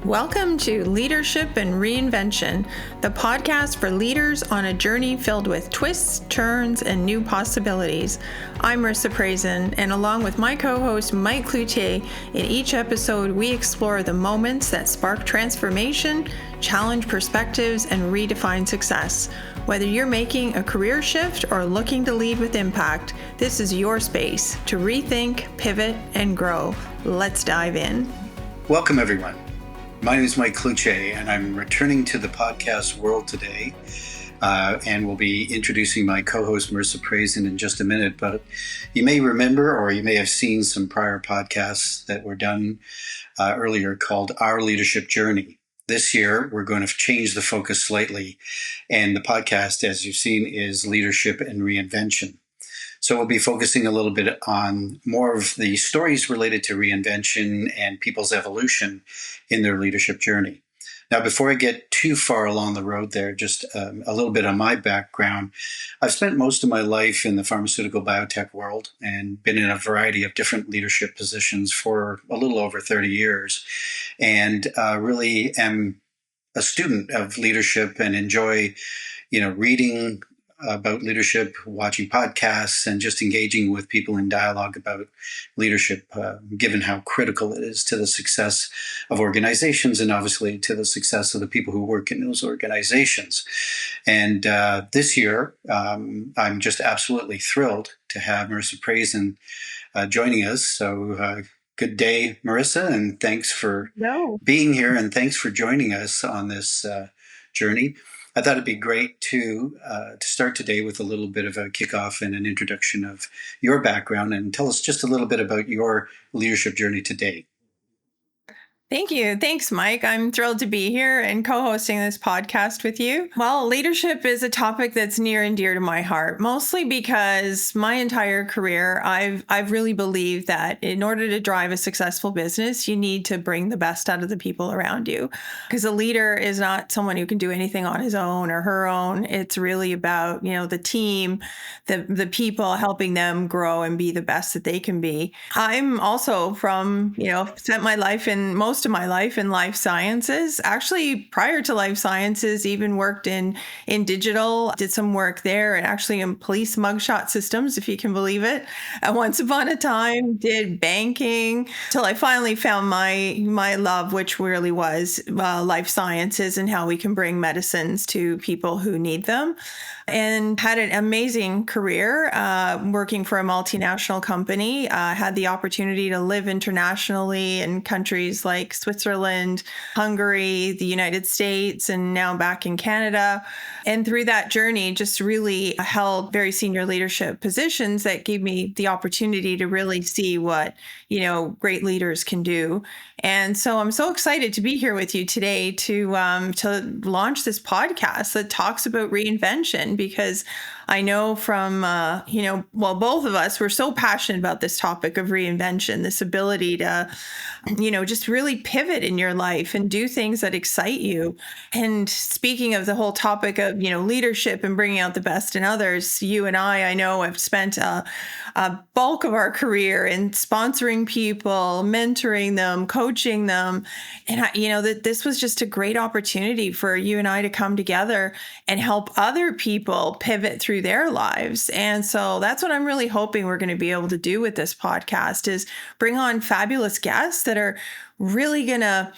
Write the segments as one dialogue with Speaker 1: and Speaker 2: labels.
Speaker 1: Welcome to Leadership and Reinvention, the podcast for leaders on a journey filled with twists, turns, and new possibilities. I'm Mirisa Prasin, and along with my co-host Mike Cloutier, in each episode we explore the moments that spark transformation, challenge perspectives, and redefine success. Whether you're making a career shift or looking to lead with impact, this is your space to rethink, pivot, and grow. Let's dive in.
Speaker 2: Welcome, everyone. My name is Mike Cloutier, and I'm returning to the podcast world today, and we'll be introducing my co-host Mirisa Prasin in just a minute. But you may remember, or you may have seen some prior podcasts that were done earlier called Our Leadership Journey. This year, we're going to change the focus slightly, and the podcast, as you've seen, is Leadership and Reinvention. So we'll be focusing a little bit on more of the stories related to reinvention and people's evolution in their leadership journey. Now, before I get too far along the road there, just a little bit on my background. I've spent most of my life in the pharmaceutical biotech world and been in a variety of different leadership positions for a little over 30 years, and really am a student of leadership and enjoy, reading about leadership, watching podcasts, and just engaging with people in dialogue about leadership, given how critical it is to the success of organizations and obviously to the success of the people who work in those organizations. And this year, I'm just absolutely thrilled to have Mirisa Prasin joining us. So good day, Mirisa, and thanks for being here, and thanks for joining us on this journey. I thought it'd be great to start today with a little bit of a kickoff and an introduction of your background, and tell us just a little bit about your leadership journey to date.
Speaker 1: Thank you. Thanks, Mike. I'm thrilled to be here and co-hosting this podcast with you. Well, leadership is a topic that's near and dear to my heart, mostly because my entire career, I've really believed that in order to drive a successful business, you need to bring the best out of the people around you. Because a leader is not someone who can do anything on his own or her own. It's really about, the team, the people, helping them grow and be the best that they can be. I'm also spent my life most of my life in life sciences. Actually, prior to life sciences, even worked in digital, did some work there, and actually in police mugshot systems, if you can believe it. Once upon a time, did banking till I finally found my love, which really was life sciences and how we can bring medicines to people who need them. And had an amazing career working for a multinational company. Had the opportunity to live internationally in countries like Switzerland, Hungary, the United States, and now back in Canada. And through that journey, just really held very senior leadership positions that gave me the opportunity to really see what, great leaders can do. And so I'm so excited to be here with you today to launch this podcast that talks about reinvention, because I know from, both of us, we're so passionate about this topic of reinvention, this ability to, just really pivot in your life and do things that excite you. And speaking of the whole topic of, leadership and bringing out the best in others, you and I know, have spent a bulk of our career in sponsoring people, mentoring them, coaching them. And, that this was just a great opportunity for you and I to come together and help other people pivot through their lives. And so that's what I'm really hoping we're going to be able to do with this podcast, is bring on fabulous guests that are really going to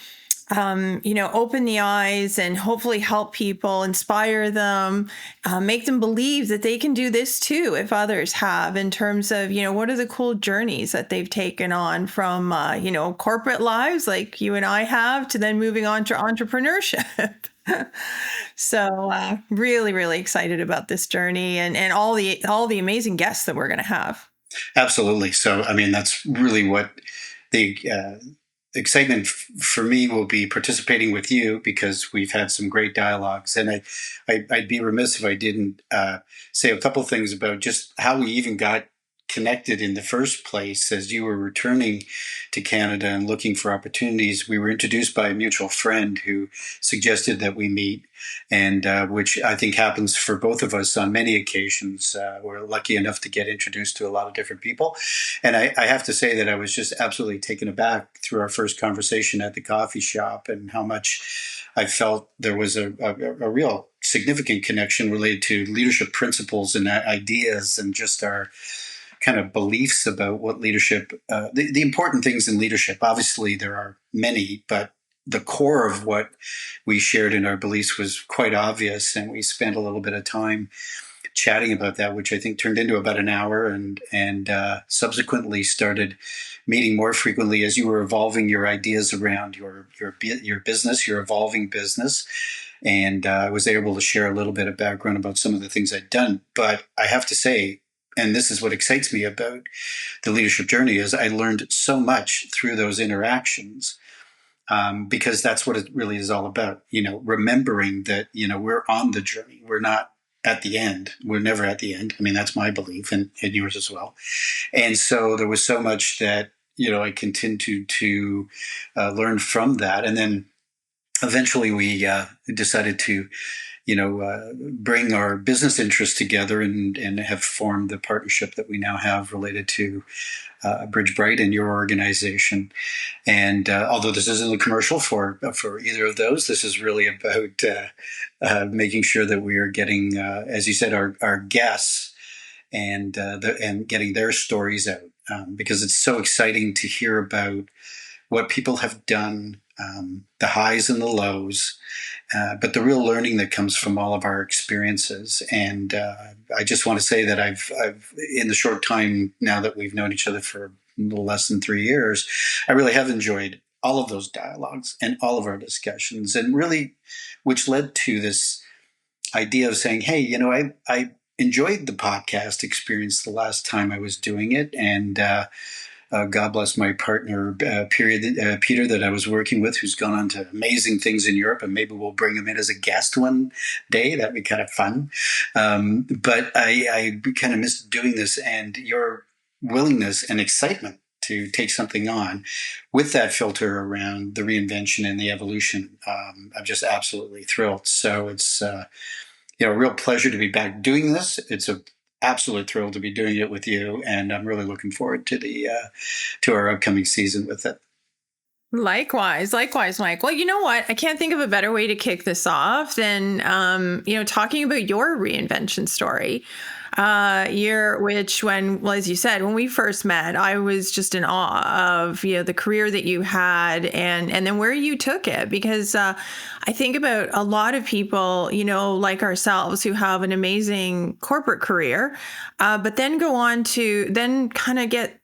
Speaker 1: open the eyes and hopefully help people, inspire them, make them believe that they can do this too, if others have, in terms of, what are the cool journeys that they've taken on from, corporate lives like you and I have, to then moving on to entrepreneurship. So really, really excited about this journey and all the amazing guests that we're going to have.
Speaker 2: Absolutely. So, that's really what the excitement for me will be, participating with you, because we've had some great dialogues. And I'd be remiss if I didn't say a couple things about just how we even got connected in the first place. As you were returning to Canada and looking for opportunities, we were introduced by a mutual friend who suggested that we meet, and which I think happens for both of us on many occasions. We're lucky enough to get introduced to a lot of different people. And I have to say that I was just absolutely taken aback through our first conversation at the coffee shop, and how much I felt there was a real significant connection related to leadership principles and ideas, and just our kind of beliefs about what leadership, the important things in leadership. Obviously, there are many, but the core of what we shared in our beliefs was quite obvious. And we spent a little bit of time chatting about that, which I think turned into about an hour, and subsequently started meeting more frequently as you were evolving your ideas around your business, your evolving business. And I was able to share a little bit of background about some of the things I'd done. But I have to say, and this is what excites me about the leadership journey, is I learned so much through those interactions, because that's what it really is all about. Remembering that, we're on the journey. We're not at the end. We're never at the end. I mean, that's my belief, and yours as well. And so there was so much that, I continued to learn from that. And then eventually we decided to bring our business interests together, and have formed the partnership that we now have related to Bridge Bright and your organization. And although this isn't a commercial for either of those, this is really about making sure that we are getting, as you said, our guests and getting their stories out, because it's so exciting to hear about what people have done, the highs and the lows, but the real learning that comes from all of our experiences. And I just want to say that I've in the short time now that we've known each other for a little less than 3 years, I really have enjoyed all of those dialogues and all of our discussions, and really, which led to this idea of saying, hey, I enjoyed the podcast experience the last time I was doing it. And God bless my partner, Peter, that I was working with, who's gone on to amazing things in Europe, and maybe we'll bring him in as a guest one day. That'd be kind of fun. But I kind of missed doing this, and your willingness and excitement to take something on with that filter around the reinvention and the evolution. I'm just absolutely thrilled. So it's a real pleasure to be back doing this. It's a absolute thrill to be doing it with you, and I'm really looking forward to to our upcoming season with it.
Speaker 1: Likewise, Mike. Well, you know what? I can't think of a better way to kick this off than talking about your reinvention story. As you said, when we first met, I was just in awe of the career that you had, and then where you took it. Because I think about a lot of people, like ourselves, who have an amazing corporate career, but then go on to then kind of get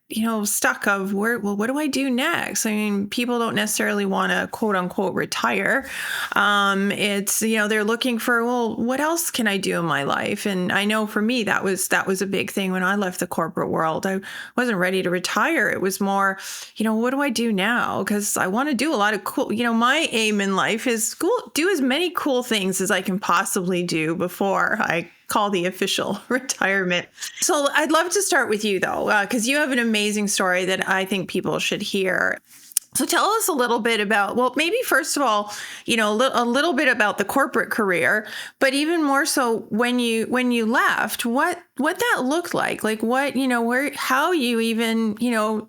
Speaker 1: stuck of what do I do next? I mean, people don't necessarily want to quote unquote retire. It's, they're looking for, what else can I do in my life? And I know for me, that was a big thing when I left the corporate world. I wasn't ready to retire. It was more, what do I do now? Because I want to do a lot of cool, my aim in life is do as many cool things as I can possibly do before I call the official retirement. So I'd love to start with you, though, because you have an amazing story that I think people should hear. So tell us a little bit about, maybe first of all, a little bit about the corporate career, but even more so when you left, what that looked like what, how you even,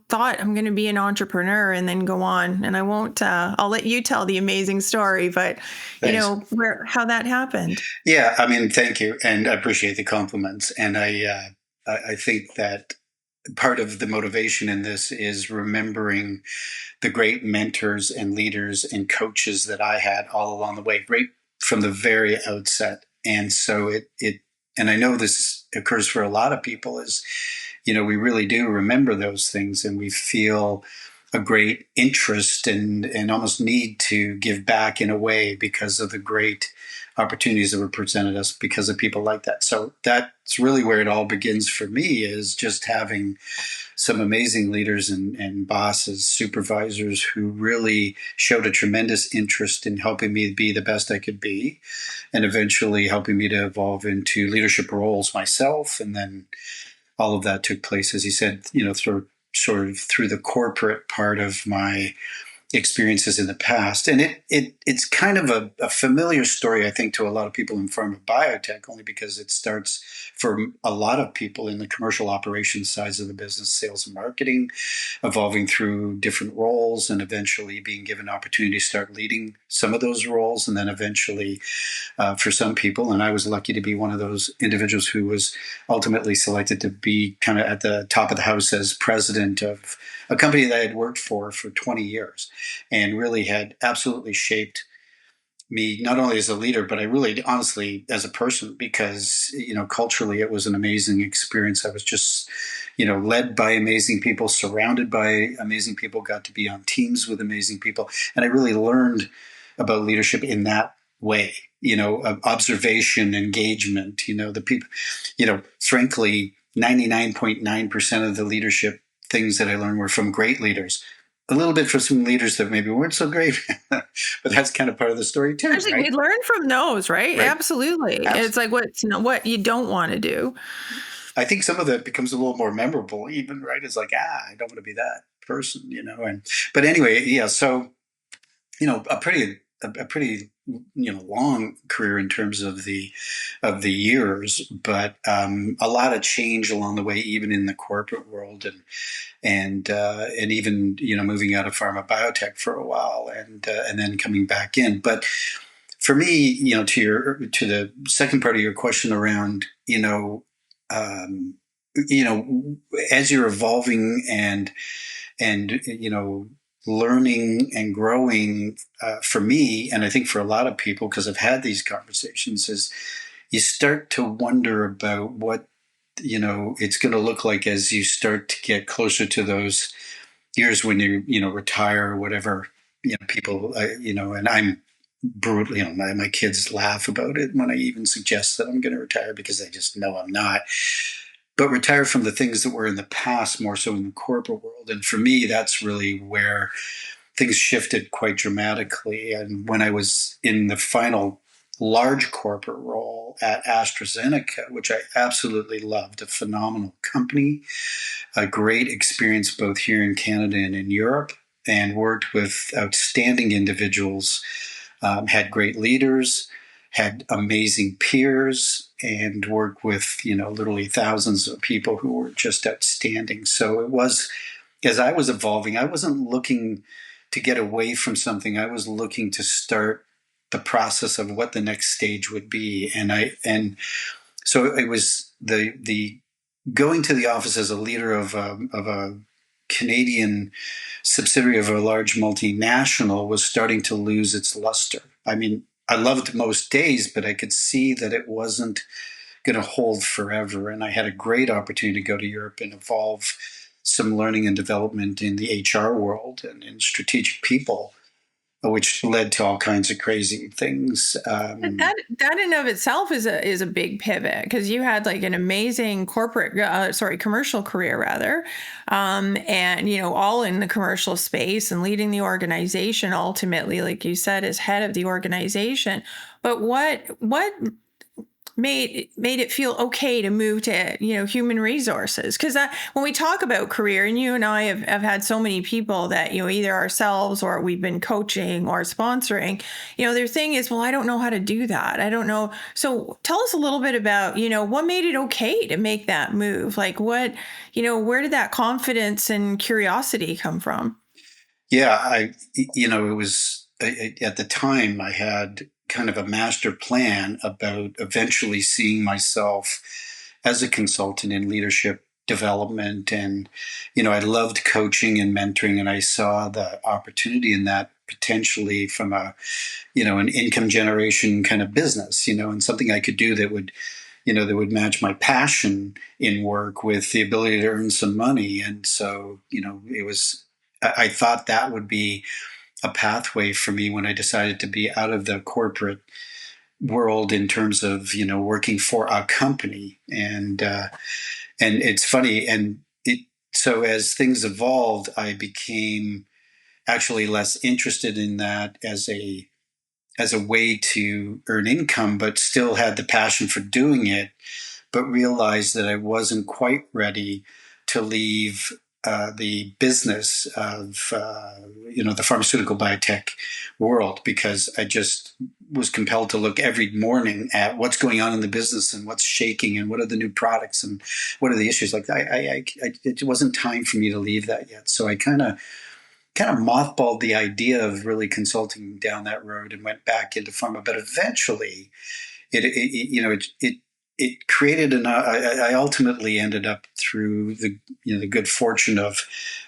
Speaker 1: thought I'm going to be an entrepreneur and then go on. And I won't, I'll let you tell the amazing story, but
Speaker 2: Thanks.
Speaker 1: how that happened.
Speaker 2: Yeah. I mean, thank you. And I appreciate the compliments. And I think that part of the motivation in this is remembering the great mentors and leaders and coaches that I had all along the way, right from the very outset. And so and I know this occurs for a lot of people, is, we really do remember those things, and we feel a great interest and almost need to give back in a way because of the great opportunities that were presented us because of people like that. So that's really where it all begins for me, is just having some amazing leaders and bosses, supervisors who really showed a tremendous interest in helping me be the best I could be, and eventually helping me to evolve into leadership roles myself, and then all of that took place, as you said, sort of through the corporate part of my experiences in the past. And it's kind of a familiar story, I think, to a lot of people in pharma biotech, only because it starts for a lot of people in the commercial operations sides of the business, sales and marketing, evolving through different roles and eventually being given opportunity to start leading some of those roles. And then eventually for some people, and I was lucky to be one of those individuals who was ultimately selected to be kind of at the top of the house as president of a company that I had worked for 20 years and really had absolutely shaped me, not only as a leader, but I really honestly as a person, because, culturally it was an amazing experience. I was just, led by amazing people, surrounded by amazing people, got to be on teams with amazing people. And I really learned about leadership in that way, of observation, engagement, the people, frankly, 99.9% of the leadership things that I learned were from great leaders. A little bit from some leaders that maybe weren't so great, but that's kind of part of the story too.
Speaker 1: Actually,
Speaker 2: right?
Speaker 1: we learn from those, right?
Speaker 2: Right.
Speaker 1: Absolutely. It's like what you don't want to do.
Speaker 2: I think some of that becomes a little more memorable, even, right? It's like, I don't want to be that person, but anyway, yeah. So, a pretty long career in terms of the years, but a lot of change along the way, even in the corporate world, and even moving out of pharma biotech for a while, and then coming back in. But for me, to the second part of your question around as you're evolving and learning and growing, for me, and I think for a lot of people, because I've had these conversations, is you start to wonder about what it's going to look like as you start to get closer to those years when you retire or whatever. People, and I'm brutal. My kids laugh about it when I even suggest that I'm going to retire, because they just know I'm not. But retire from the things that were in the past, more so in the corporate world. And for me, that's really where things shifted quite dramatically. And when I was in the final large corporate role at AstraZeneca, which I absolutely loved, a phenomenal company, a great experience both here in Canada and in Europe, and worked with outstanding individuals, had great leaders, had amazing peers, and worked with, literally thousands of people who were just outstanding. So it was, as I was evolving, I wasn't looking to get away from something. I was looking to start the process of what the next stage would be. And so it was the going to the office as a leader of a Canadian subsidiary of a large multinational was starting to lose its luster. I mean, I loved most days, but I could see that it wasn't going to hold forever. And I had a great opportunity to go to Europe and evolve some learning and development in the HR world and in strategic people, which led to all kinds of crazy things.
Speaker 1: That in of itself is a big pivot, because you had like an amazing commercial career rather, and all in the commercial space and leading the organization ultimately, like you said, as head of the organization. But what made it feel okay to move to human resources? Because when we talk about career, and you and I have had so many people that either ourselves or we've been coaching or sponsoring, their thing is, well, I don't know how to do that, I don't know. So tell us a little bit about what made it okay to make that move. Like what where did that confidence and curiosity come from?
Speaker 2: Yeah, it was at the time I had kind of a master plan about eventually seeing myself as a consultant in leadership development. And, I loved coaching and mentoring, and I saw the opportunity in that potentially from an income generation kind of business, and something I could do that would match my passion in work with the ability to earn some money. And so, I thought that would be a pathway for me when I decided to be out of the corporate world in terms of working for a company. And it's funny, so as things evolved, I became actually less interested in that as a way to earn income, but still had the passion for doing it. but realized that I wasn't quite ready to leave the business of the pharmaceutical biotech world, because I just was compelled to look every morning at what's going on in the business and what's shaking and what are the new products and what are the issues. Like it wasn't time for me to leave that yet. So I kind of mothballed the idea of really consulting down that road and went back into pharma. But eventually, it created I ultimately ended up through the good fortune of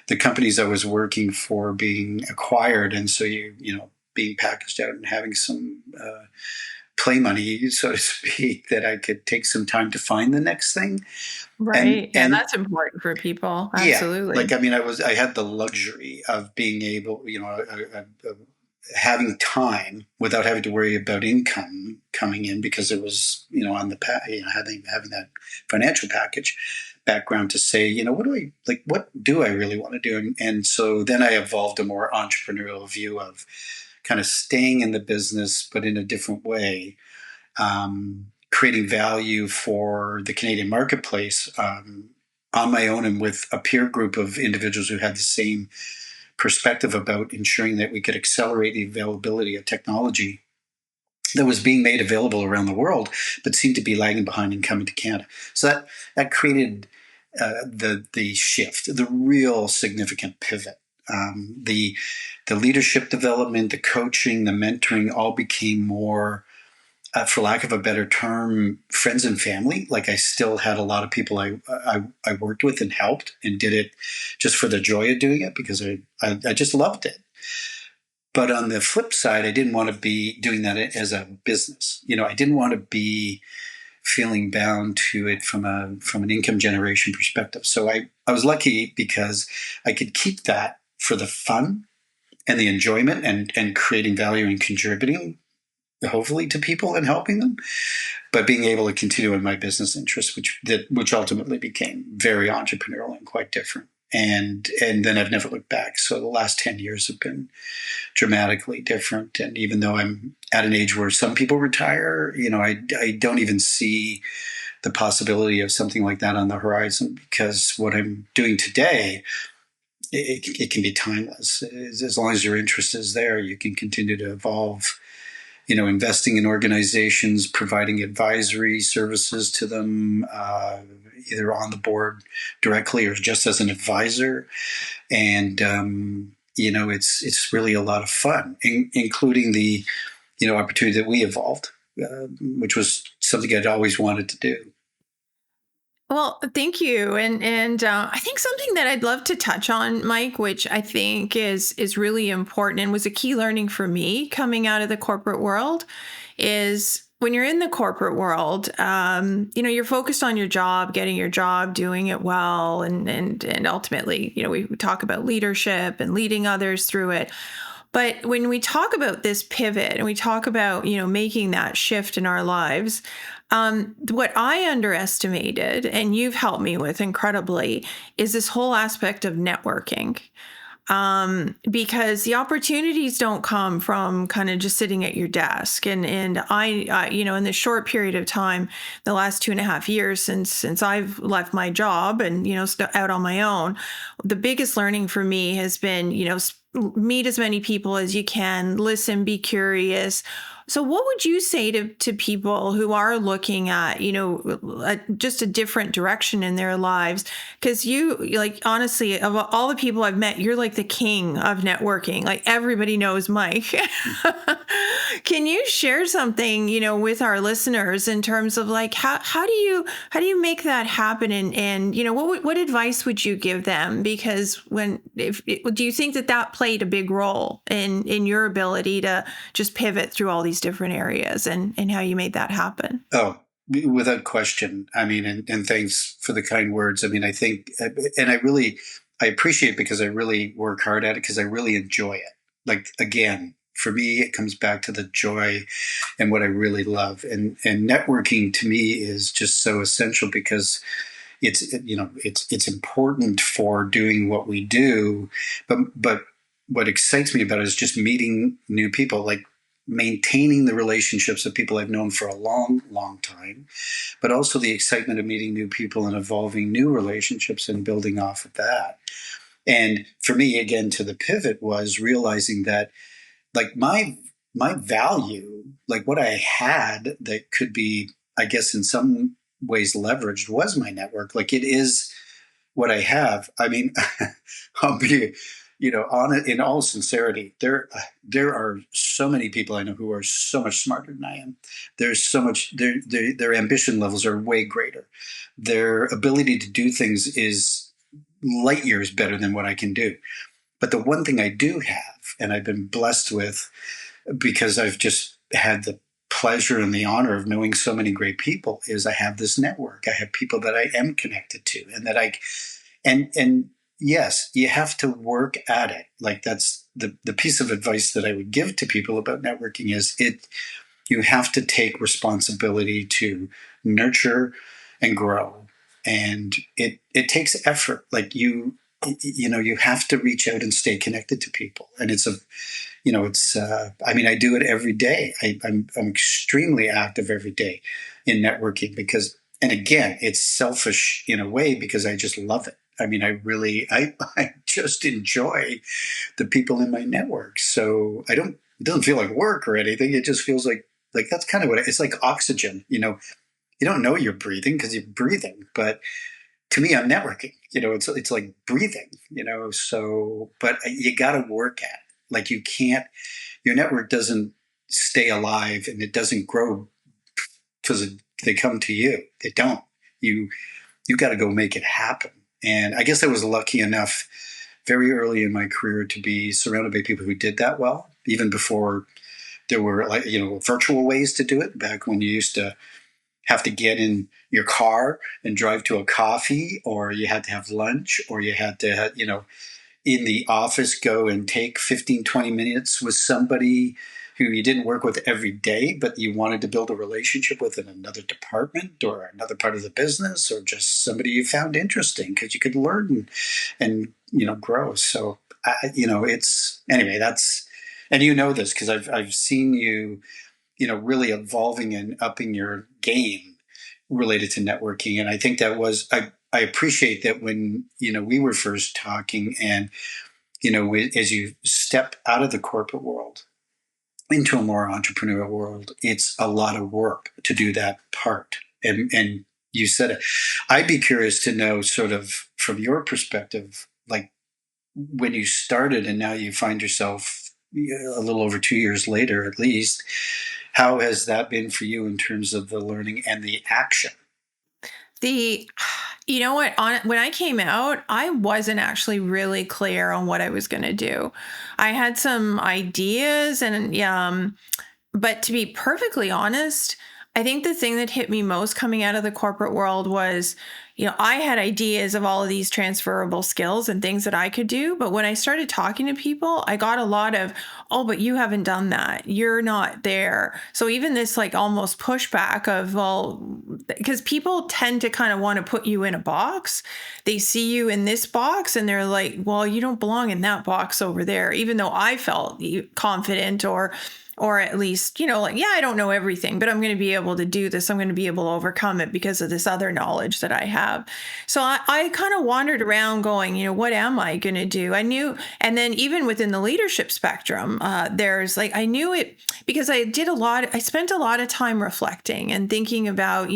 Speaker 2: the companies I was working for being acquired, and so being packaged out and having some play money, so to speak, that I could take some time to find the next thing.
Speaker 1: Right. And that's important for people. Absolutely.
Speaker 2: Yeah. I had the luxury of being able, having time without having to worry about income coming in, because it was, on the having that financial package background to say, what do I really want to do? And so then I evolved a more entrepreneurial view of kind of staying in the business, but in a different way, creating value for the Canadian marketplace on my own and with a peer group of individuals who had the same perspective about ensuring that we could accelerate the availability of technology that was being made available around the world, but seemed to be lagging behind and coming to Canada. So that created the shift, the real significant pivot. The leadership development, the coaching, the mentoring all became more, for lack of a better term, friends and family. Like I still had a lot of people I worked with and helped and did it just for the joy of doing it, because I just loved it. But on the flip side, I didn't want to be doing that as a business. I didn't want to be feeling bound to it from an income generation perspective. So I was lucky because I could keep that for the fun and the enjoyment and creating value and contributing, hopefully, to people and helping them, but being able to continue in my business interests, which ultimately became very entrepreneurial and quite different. And then I've never looked back. So the last 10 years have been dramatically different. And even though I'm at an age where some people retire, I don't even see the possibility of something like that on the horizon, because what I'm doing today, it can be timeless. As long as your interest is there, you can continue to evolve. Investing in organizations, providing advisory services to them, either on the board directly or just as an advisor. And, it's really a lot of fun, including the, opportunity that we evolved, which was something I'd always wanted to do.
Speaker 1: Well, thank you. And I think something that I'd love to touch on, Mike, which I think is really important and was a key learning for me coming out of the corporate world, is when you're in the corporate world, you're focused on your job, getting your job, doing it well, and ultimately, we talk about leadership and leading others through it. But when we talk about this pivot and we talk about, making that shift in our lives, what I underestimated, and you've helped me with incredibly, is this whole aspect of networking. Because the opportunities don't come from kind of just sitting at your desk. And I in this short period of time, the last 2.5 years since I've left my job and, out on my own, the biggest learning for me has been, meet as many people as you can, listen, be curious. So what would you say to people who are looking at, just a different direction in their lives? Because honestly, of all the people I've met, you're like the king of networking. Like everybody knows Mike. Can you share something, with our listeners in terms of like, how do you make that happen? And what advice would you give them? Because do you think that played a big role in your ability to just pivot through all these different areas and how you made that happen?
Speaker 2: Oh, without question. And thanks for the kind words. I think, and I appreciate it because I really work hard at it, because I really enjoy it. Like, again, for me, it comes back to the joy and what I really love. And networking to me is just so essential, because it's important for doing what we do. But what excites me about it is just meeting new people. Like, maintaining the relationships of people I've known for a long, long time, but also the excitement of meeting new people and evolving new relationships and building off of that. And for me, again, to the pivot was realizing that like my value, like what I had that could be, I guess, in some ways leveraged was my network. Like it is what I have. I mean, I'll be, on it in all sincerity. There are so many people I know who are so much smarter than I am. There's so much. Their ambition levels are way greater. Their ability to do things is light years better than what I can do. But the one thing I do have, and I've been blessed with, because I've just had the pleasure and the honor of knowing so many great people, is I have this network. I have people that I am connected to, and that and yes, you have to work at it. Like that's the piece of advice that I would give to people about networking is you have to take responsibility to nurture and grow. And it takes effort. Like you have to reach out and stay connected to people. And I do it every day. I'm extremely active every day in networking because, and again, it's selfish in a way because I just love it. I mean, I just enjoy the people in my network. So it doesn't feel like work or anything. It just feels like that's kind of what it's like oxygen. You don't know you're breathing because you're breathing, but to me, I'm networking. It's like breathing. So but you got to work at it. Like you can't. Your network doesn't stay alive and it doesn't grow because they come to you. They don't. You got to go make it happen. And I guess I was lucky enough very early in my career to be surrounded by people who did that well, even before there were virtual ways to do it. Back when you used to have to get in your car and drive to a coffee, or you had to have lunch, or you had to, in the office go and take 15, 20 minutes with somebody who you didn't work with every day, but you wanted to build a relationship with in another department or another part of the business, or just somebody you found interesting because you could learn and grow. So, anyway, that's, and this because I've seen you, really evolving and upping your game related to networking. And I think that was, I appreciate that when, we were first talking and, as you step out of the corporate world into a more entrepreneurial world, it's a lot of work to do that part. And you said it. I'd be curious to know sort of from your perspective, like when you started and now you find yourself a little over 2 years later, at least, how has that been for you in terms of the learning and the action?
Speaker 1: When I came out, I wasn't actually really clear on what I was going to do. I had some ideas but to be perfectly honest, I think the thing that hit me most coming out of the corporate world was, I had ideas of all of these transferable skills and things that I could do. But when I started talking to people, I got a lot of, oh, but you haven't done that. You're not there. So even this like almost pushback of, well, because people tend to kind of want to put you in a box. They see you in this box and they're like, well, you don't belong in that box over there, even though I felt confident or at least, I don't know everything, but I'm going to be able to do this. I'm going to be able to overcome it because of this other knowledge that I have. So I kind of wandered around going, what am I going to do? I knew. And then even within the leadership spectrum, there's I knew it because I spent a lot of time reflecting and thinking about,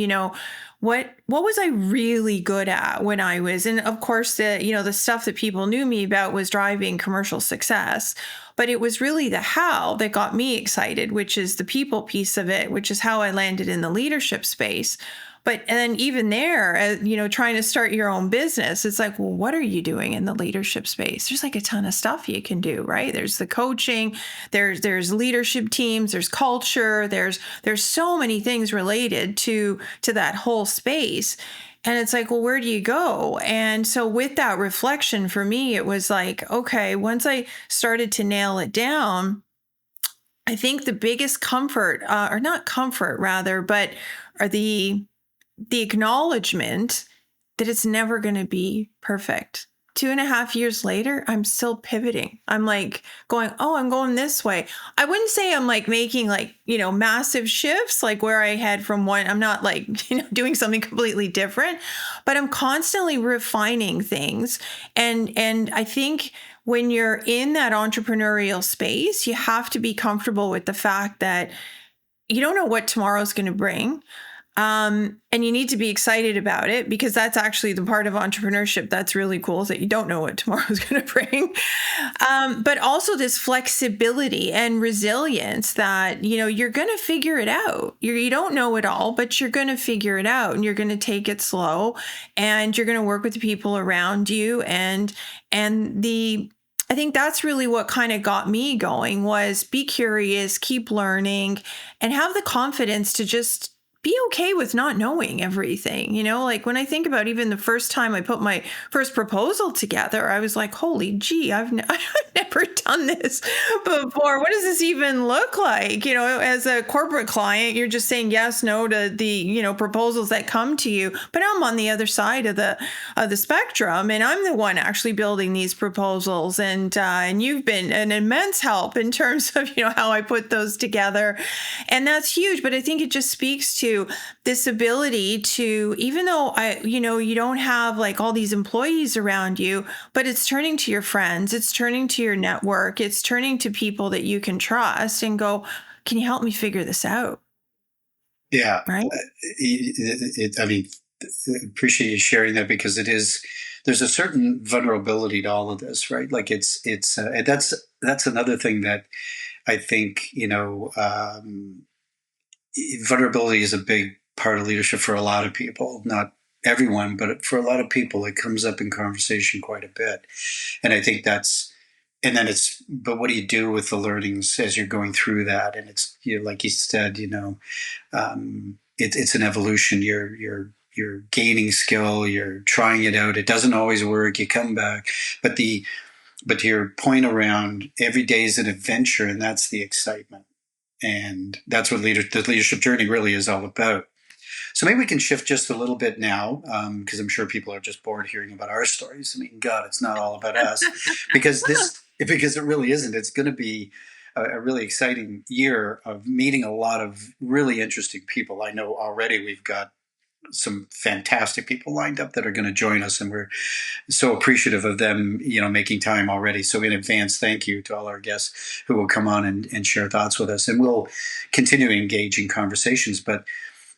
Speaker 1: what was I really good at when I was, and of course the stuff that people knew me about was driving commercial success, but it was really the how that got me excited, which is the people piece of it, which is how I landed in the leadership space. And then even there, trying to start your own business, it's like, well, what are you doing in the leadership space? There's like a ton of stuff you can do, right? There's the coaching, there's leadership teams, there's culture, there's so many things related to that whole space. And it's like, well, where do you go? And so with that reflection for me, it was like, okay, once I started to nail it down, I think the biggest comfort, or not comfort rather, but are the acknowledgement that it's never going to be perfect. 2.5 years later, I'm still pivoting. I'm like going, oh, I'm going this way. I wouldn't say I'm like making like, massive shifts, like where I had from one. I'm not like, doing something completely different, but I'm constantly refining things. And I think when you're in that entrepreneurial space, you have to be comfortable with the fact that you don't know what tomorrow's going to bring. And you need to be excited about it, because that's actually the part of entrepreneurship that's really cool, is that you don't know what tomorrow's going to bring. But also this flexibility and resilience that, you're going to figure it out. You don't know it all, but you're going to figure it out, and you're going to take it slow, and you're going to work with the people around you. I think that's really what kind of got me going, was be curious, keep learning, and have the confidence to just be okay with not knowing everything. Like when I think about even the first time I put my first proposal together, I was like, holy gee, I've never done this before. What does this even look like? As a corporate client, you're just saying yes, no to the, proposals that come to you. But I'm on the other side of the spectrum, and I'm the one actually building these proposals. And you've been an immense help in terms of, how I put those together. And that's huge. But I think it just speaks to this ability to, even though you don't have like all these employees around you, but it's turning to your friends, it's turning to your network, it's turning to people that you can trust and go, can you help me figure this out?
Speaker 2: Yeah.
Speaker 1: Right.
Speaker 2: Appreciate you sharing that, because there's a certain vulnerability to all of this, right? Like and that's another thing that I think, vulnerability is a big part of leadership for a lot of people. Not everyone, but for a lot of people, it comes up in conversation quite a bit. And I think but what do you do with the learnings as you're going through that? And it's, like you said, it's an evolution. You're gaining skill, you're trying it out. It doesn't always work. You come back, but to your point around, every day is an adventure, and that's the excitement. And that's what the leadership journey really is all about. So maybe we can shift just a little bit now, because I'm sure people are just bored hearing about our stories. I mean, God, it's not all about us, because it really isn't. It's going to be a really exciting year of meeting a lot of really interesting people. I know already we've got some fantastic people lined up that are going to join us, and we're so appreciative of them, making time already. So in advance, thank you to all our guests who will come on and share thoughts with us, and we'll continue to engage in conversations. But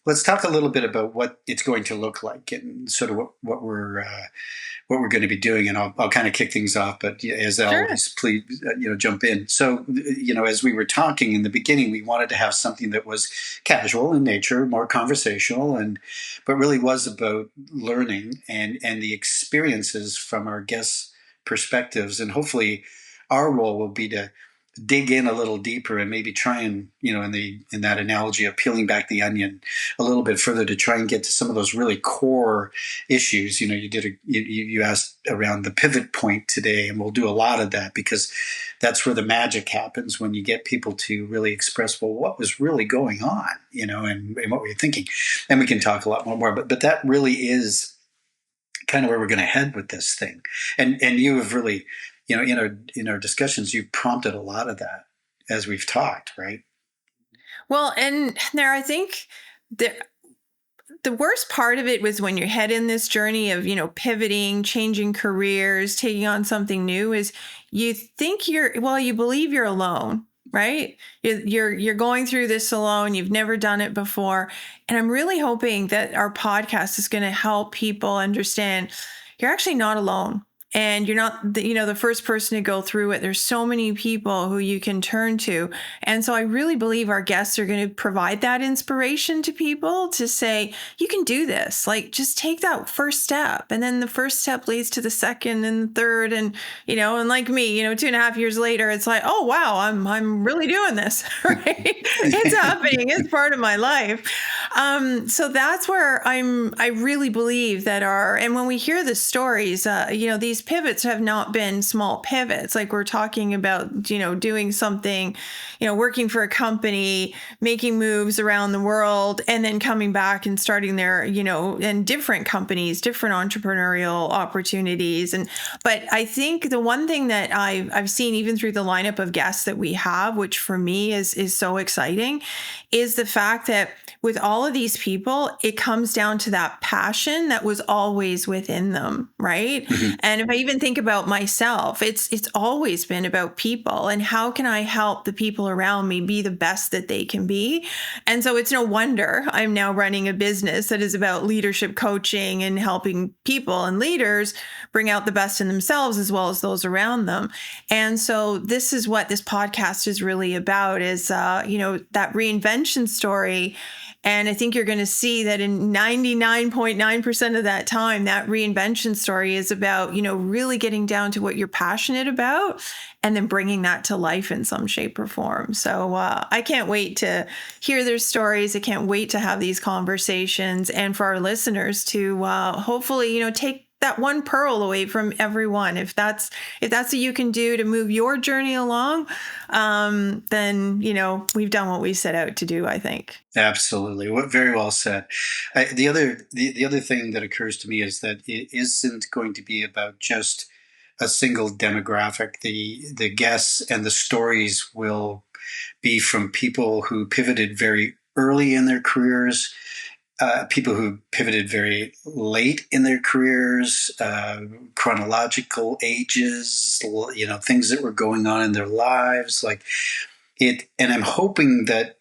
Speaker 2: let's talk a little bit about what it's going to look like, and sort of what we're going to be doing. And I'll kind of kick things off, but as always, please, jump in. So, as we were talking in the beginning, we wanted to have something that was casual in nature, more conversational, but really was about learning and the experiences from our guests' perspectives. And hopefully our role will be to dig in a little deeper and maybe try and, in that analogy of peeling back the onion a little bit further, to try and get to some of those really core issues. You asked around the pivot point today, and we'll do a lot of that, because that's where the magic happens, when you get people to really express, well, what was really going on, and what were you thinking? And we can talk a lot more, but that really is kind of where we're going to head with this thing. And you have really, in our discussions, you've prompted a lot of that as we've talked, right?
Speaker 1: Well, and there, I think the worst part of it was when you're head in this journey of, pivoting, changing careers, taking on something new, is you think you believe you're alone, right? You're going through this alone. You've never done it before. And I'm really hoping that our podcast is going to help people understand you're actually not alone. And you're not the first person to go through it. There's so many people who you can turn to. And so I really believe our guests are going to provide that inspiration to people to say, you can do this. Like, just take that first step. And then the first step leads to the second and the third. And, and like me, 2.5 years later, it's like, oh, wow, I'm really doing this, right? It's happening. It's part of my life. So that's where I really believe that and when we hear the stories, these pivots have not been small pivots. Like we're talking about, doing something, working for a company, making moves around the world, and then coming back and starting their, in different companies, different entrepreneurial opportunities. But I think the one thing that I've seen even through the lineup of guests that we have, which for me is so exciting, is the fact that with all of these people, it comes down to that passion that was always within them, right? Mm-hmm. And if I even think about myself, it's always been about people and how can I help the people around me be the best that they can be? And so it's no wonder I'm now running a business that is about leadership coaching and helping people and leaders bring out the best in themselves as well as those around them. And so this is what this podcast is really about, is that reinvention story. And I think you're going to see that in 99.9% of that time, that reinvention story is about, really getting down to what you're passionate about and then bringing that to life in some shape or form. So I can't wait to hear their stories. I can't wait to have these conversations and for our listeners to hopefully, take that one pearl away from everyone. If that's what you can do to move your journey along, then, we've done what we set out to do, I think.
Speaker 2: Absolutely. Very well said. The other thing that occurs to me is that it isn't going to be about just a single demographic. The guests and the stories will be from people who pivoted very early in their careers, people who pivoted very late in their careers, chronological ages, things that were going on in their lives, and I'm hoping that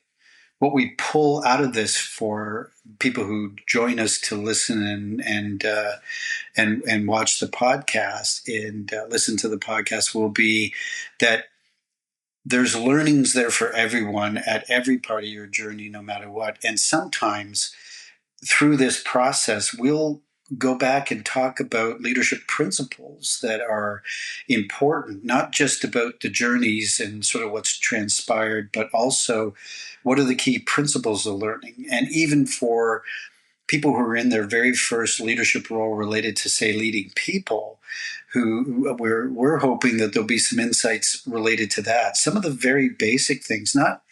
Speaker 2: what we pull out of this for people who join us to listen and watch the podcast and listen to the podcast will be that there's learnings there for everyone at every part of your journey, no matter what. And sometimes through this process, we'll go back and talk about leadership principles that are important, not just about the journeys and sort of what's transpired, but also what are the key principles of learning. And even for people who are in their very first leadership role related to, say, leading people, who we're hoping that there'll be some insights related to that. Some of the very basic things, not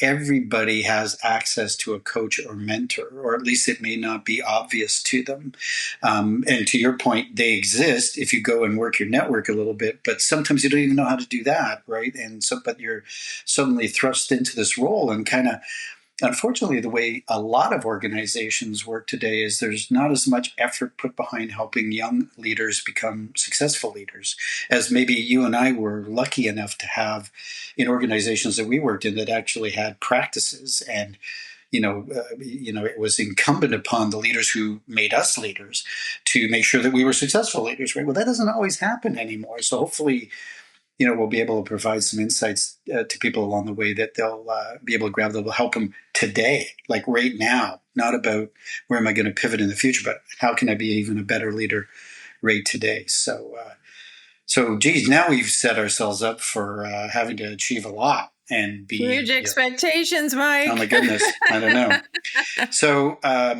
Speaker 2: everybody has access to a coach or mentor, or at least it may not be obvious to them. And to your point, they exist if you go and work your network a little bit, but sometimes you don't even know how to do that, right? And so, but you're suddenly thrust into this role and kind of, unfortunately, the way a lot of organizations work today is there's not as much effort put behind helping young leaders become successful leaders as maybe you and I were lucky enough to have in organizations that we worked in that actually had practices. And, it was incumbent upon the leaders who made us leaders to make sure that we were successful leaders, right? Well, that doesn't always happen anymore. So hopefully, we'll be able to provide some insights to people along the way that they'll be able to grab that will help them today, like right now, not about where am I going to pivot in the future, but how can I be even a better leader right today? So geez, now we've set ourselves up for having to achieve a lot and be
Speaker 1: huge expectations, Mike.
Speaker 2: Oh my goodness. I don't know. So, so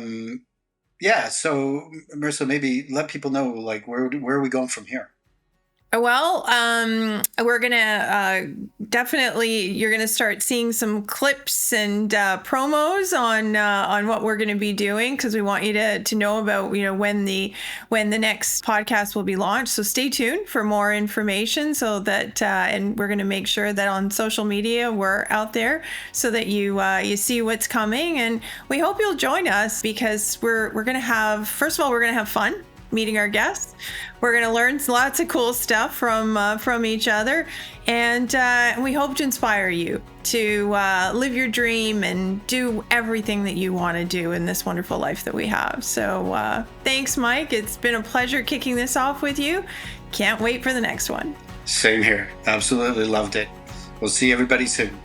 Speaker 2: Mirisa, maybe let people know, where are we going from here?
Speaker 1: Well, we're going to definitely, you're going to start seeing some clips and promos on what we're going to be doing, because we want you to know about, when the next podcast will be launched. So stay tuned for more information so that, and we're going to make sure that on social media, we're out there so that you see what's coming. And we hope you'll join us, because we're going to have, first of all, we're going to have fun meeting our guests. We're going to learn lots of cool stuff from each other, and we hope to inspire you to live your dream and do everything that you want to do in this wonderful life that we have. So thanks, Mike. It's been a pleasure kicking this off with you. Can't wait for the next one.
Speaker 2: Same here. Absolutely loved it. We'll see everybody soon.